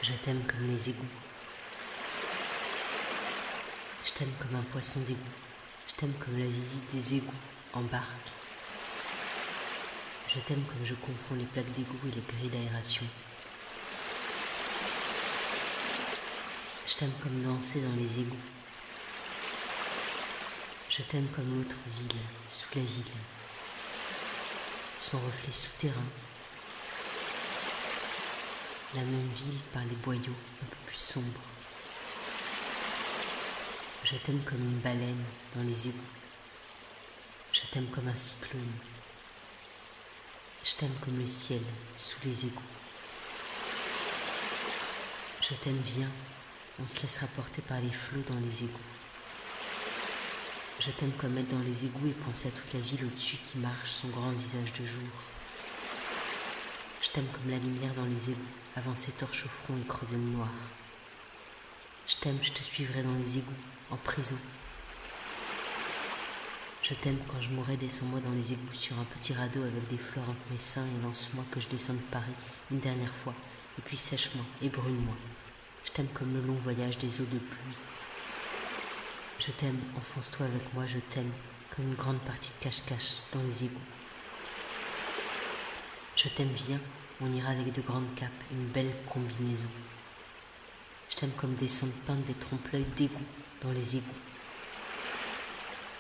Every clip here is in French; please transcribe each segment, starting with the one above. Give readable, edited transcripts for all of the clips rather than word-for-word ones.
Je t'aime comme les égouts. Je t'aime comme un poisson d'égout. Je t'aime comme la visite des égouts en barque. Je t'aime comme je confonds les plaques d'égout et les grilles d'aération. Je t'aime comme danser dans les égouts. Je t'aime comme l'autre ville, sous la ville. Son reflet souterrain. La même ville par les boyaux un peu plus sombres. Je t'aime comme une baleine dans les égouts. Je t'aime comme un cyclone. Je t'aime comme le ciel sous les égouts. Je t'aime, viens, on se laissera porter par les flots dans les égouts. Je t'aime comme être dans les égouts et penser à toute la ville au-dessus qui marche son grand visage de jour. Je t'aime comme la lumière dans les égouts, avancer torche au front et creuser le noir. Je t'aime, je te suivrai dans les égouts, en prison. Je t'aime quand je mourrai, descends-moi dans les égouts sur un petit radeau avec des fleurs entre mes seins et lance-moi que je descende de Paris une dernière fois, et puis sèche-moi et brûle-moi. Je t'aime comme le long voyage des eaux de pluie. Je t'aime, enfonce-toi avec moi, je t'aime, comme une grande partie de cache-cache dans les égouts. Je t'aime, viens, on ira avec de grandes capes, une belle combinaison. Je t'aime comme des cendres peintes des trompe-l'œil d'égout dans les égouts.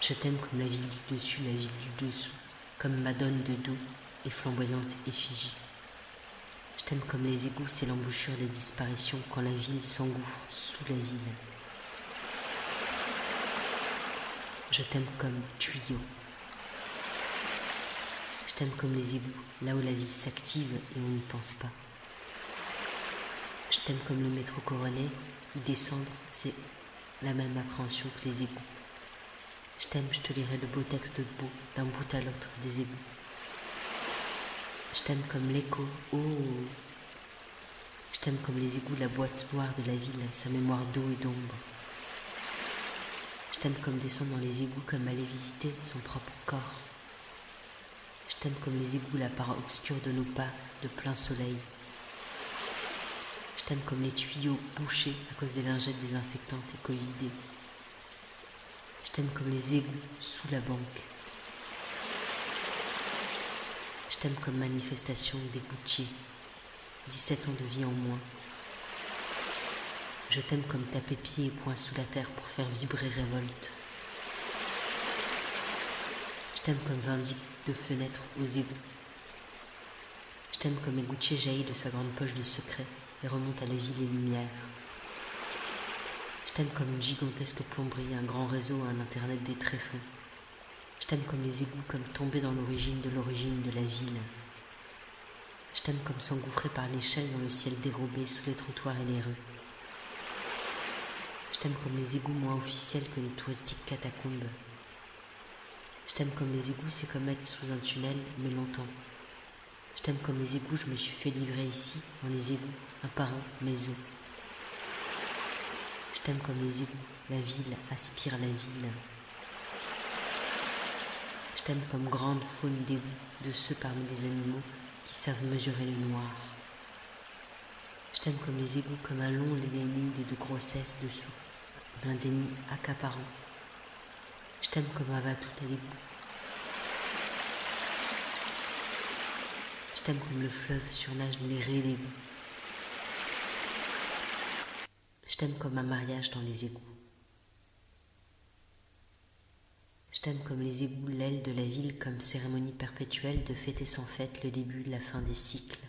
Je t'aime comme la ville du dessus, la ville du dessous, comme Madone de dos et flamboyante effigie. Je t'aime comme les égouts, c'est l'embouchure des disparitions quand la ville s'engouffre sous la ville. Je t'aime comme tuyau. Je t'aime comme les égouts, là où la ville s'active et on n'y pense pas. Je t'aime comme le métro Coronet, y descendre, c'est la même appréhension que les égouts. Je t'aime, je te lirai de beaux textes de beau, d'un bout à l'autre des égouts. Je t'aime comme l'écho, oh. Je t'aime comme les égouts, la boîte noire de la ville, sa mémoire d'eau et d'ombre. Je t'aime comme descendre dans les égouts, comme aller visiter son propre corps. Je t'aime comme les égouts, la part obscure de nos pas de plein soleil. Je t'aime comme les tuyaux bouchés à cause des lingettes désinfectantes et covidées. Je t'aime comme les égouts sous la banque. Je t'aime comme manifestation des goutiers, 17 ans de vie en moins. Je t'aime comme taper pieds et poings sous la terre pour faire vibrer révolte. Je t'aime comme vindicte de fenêtres aux égouts. Je t'aime comme un goutier jaillit de sa grande poche de secret et remonte à la ville et lumière. Je t'aime comme une gigantesque plomberie, un grand réseau, un internet des tréfonds. Je t'aime comme les égouts, comme tomber dans l'origine de la ville. Je t'aime comme s'engouffrer par l'échelle dans le ciel dérobé sous les trottoirs et les rues. Je t'aime comme les égouts moins officiels que les touristiques catacombes. Je t'aime comme les égouts, c'est comme être sous un tunnel, mais longtemps. Je t'aime comme les égouts, je me suis fait livrer ici, dans les égouts, un par un, mes os. Je t'aime comme les égouts, la ville aspire la ville. Je t'aime comme grande faune d'égouts, de ceux parmi les animaux qui savent mesurer le noir. Je t'aime comme les égouts, comme un long déni de grossesse dessous, un déni accaparant. Je t'aime comme un va tout à l'égout. Je t'aime comme le fleuve surnage les raies d'égout. Je t'aime comme un mariage dans les égouts. Je t'aime comme les égouts, l'aile de la ville, comme cérémonie perpétuelle de fêter sans fête le début, la fin des cycles.